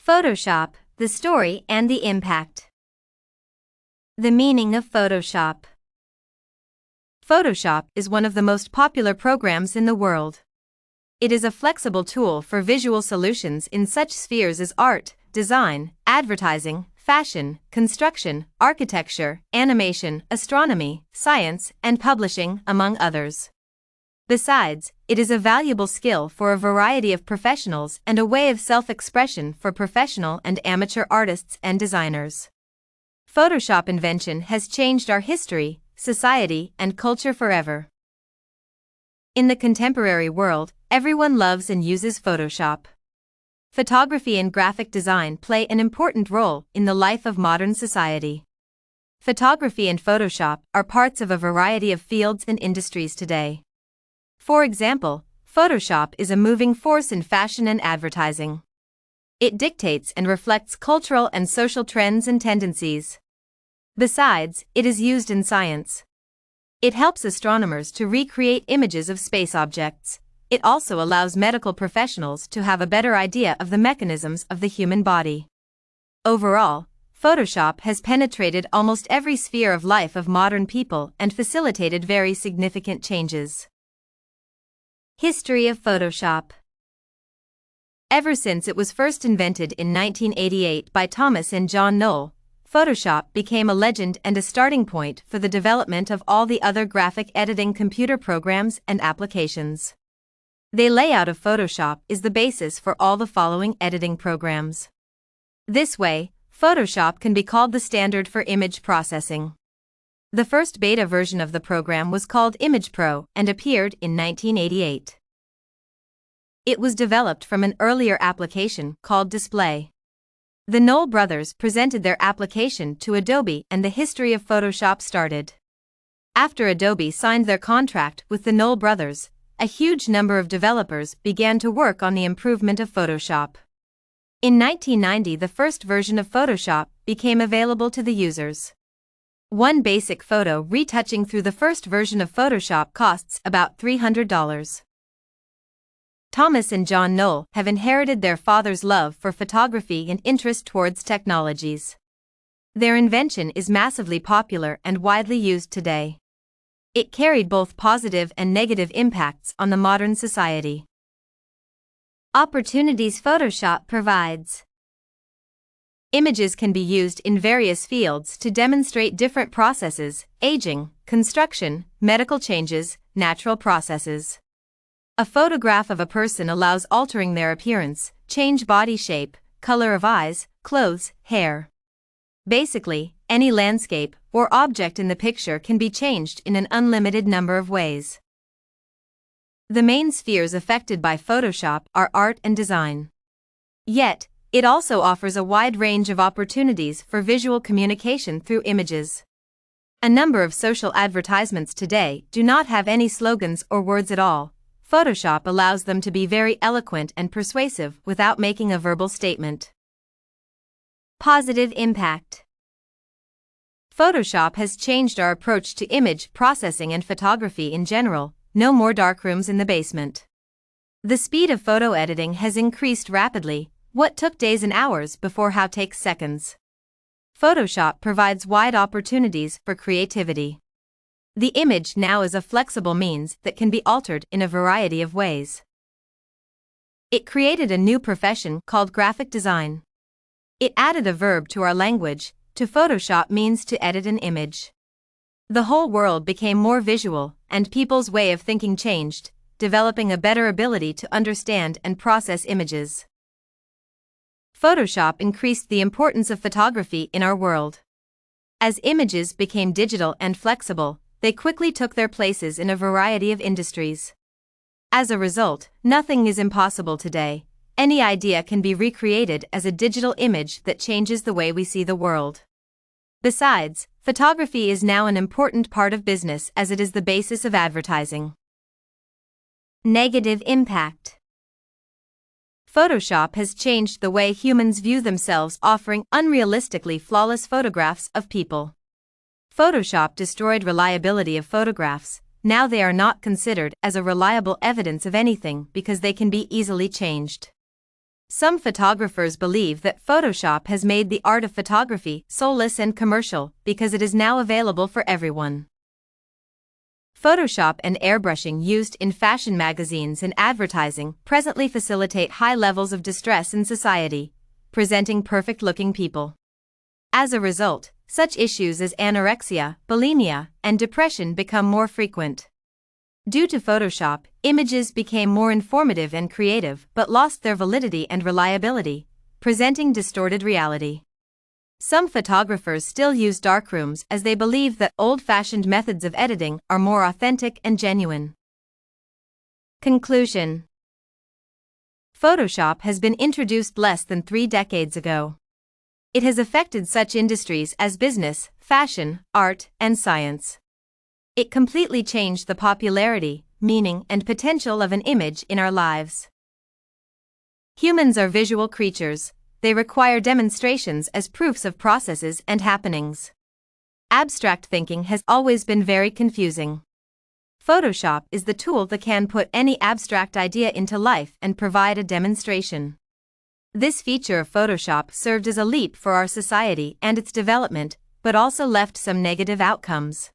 Photoshop, the story and the impact. The meaning of Photoshop. Photoshop is one of the most popular programs in the world. It is a flexible tool for visual solutions in such spheres as art, design, advertising, fashion, construction, architecture, animation, astronomy, science, and publishing, among others. Besides, it is a valuable skill for a variety of professionals and a way of self-expression for professional and amateur artists and designers. Photoshop invention has changed our history, society, and culture forever. In the contemporary world, everyone loves and uses Photoshop. Photography and graphic design play an important role in the life of modern society. Photography and Photoshop are parts of a variety of fields and industries today. For example, Photoshop is a moving force in fashion and advertising. It dictates and reflects cultural and social trends and tendencies. Besides, it is used in science. It helps astronomers to recreate images of space objects. It also allows medical professionals to have a better idea of the mechanisms of the human body. Overall, Photoshop has penetrated almost every sphere of life of modern people and facilitated very significant changes. History of Photoshop. Ever since it was first invented in 1988 by Thomas and John Knoll, Photoshop became a legend and a starting point for the development of all the other graphic editing computer programs and applications. The layout of Photoshop is the basis for all the following editing programs. This way, Photoshop can be called the standard for image processing. The first beta version of the program was called Image Pro and appeared in 1988. It was developed from an earlier application called Display. The Knoll brothers presented their application to Adobe and the history of Photoshop started. After Adobe signed their contract with the Knoll brothers, a huge number of developers began to work on the improvement of Photoshop. In 1990, the first version of Photoshop became available to the users. One basic photo retouching through the first version of Photoshop costs about $300. Thomas and John Knoll have inherited their father's love for photography and interest towards technologies. Their invention is massively popular and widely used today. It carried both positive and negative impacts on the modern society. Opportunities Photoshop provides. Images can be used in various fields to demonstrate different processes: aging, construction, medical changes, natural processes. A photograph of a person allows altering their appearance, change body shape, color of eyes, clothes, hair. Basically, any landscape or object in the picture can be changed in an unlimited number of ways. The main spheres affected by Photoshop are art and design. Yet, it also offers a wide range of opportunities for visual communication through images. A number of social advertisements today do not have any slogans or words at all. Photoshop allows them to be very eloquent and persuasive without making a verbal statement. Positive impact. Photoshop has changed our approach to image processing and photography in general. No more darkrooms in the basement. The speed of photo editing has increased rapidly. What took days and hours before now takes seconds. Photoshop provides wide opportunities for creativity. The image now is a flexible means that can be altered in a variety of ways. It created a new profession called graphic design. It added a verb to our language. To Photoshop means to edit an image. The whole world became more visual, and people's way of thinking changed, developing a better ability to understand and process images. Photoshop increased the importance of photography in our world. As images became digital and flexible, they quickly took their places in a variety of industries. As a result, nothing is impossible today. Any idea can be recreated as a digital image that changes the way we see the world. Besides, photography is now an important part of business as it is the basis of advertising. Negative impact. Photoshop has changed the way humans view themselves, offering unrealistically flawless photographs of people. Photoshop destroyed reliability of photographs. Now they are not considered as a reliable evidence of anything because they can be easily changed. Some photographers believe that Photoshop has made the art of photography soulless and commercial because it is now available for everyone. Photoshop and airbrushing used in fashion magazines and advertising presently facilitate high levels of distress in society, presenting perfect-looking people. As a result, such issues as anorexia, bulimia, and depression become more frequent. Due to Photoshop, images became more informative and creative but lost their validity and reliability, presenting distorted reality. Some photographers still use darkrooms as they believe that old-fashioned methods of editing are more authentic and genuine. Conclusion: Photoshop has been introduced less than 3 decades ago. It has affected such industries as business, fashion, art, and science. It completely changed the popularity, meaning, and potential of an image in our lives. Humans are visual creatures. They require demonstrations as proofs of processes and happenings. Abstract thinking has always been very confusing. Photoshop is the tool that can put any abstract idea into life and provide a demonstration. This feature of Photoshop served as a leap for our society and its development, but also left some negative outcomes.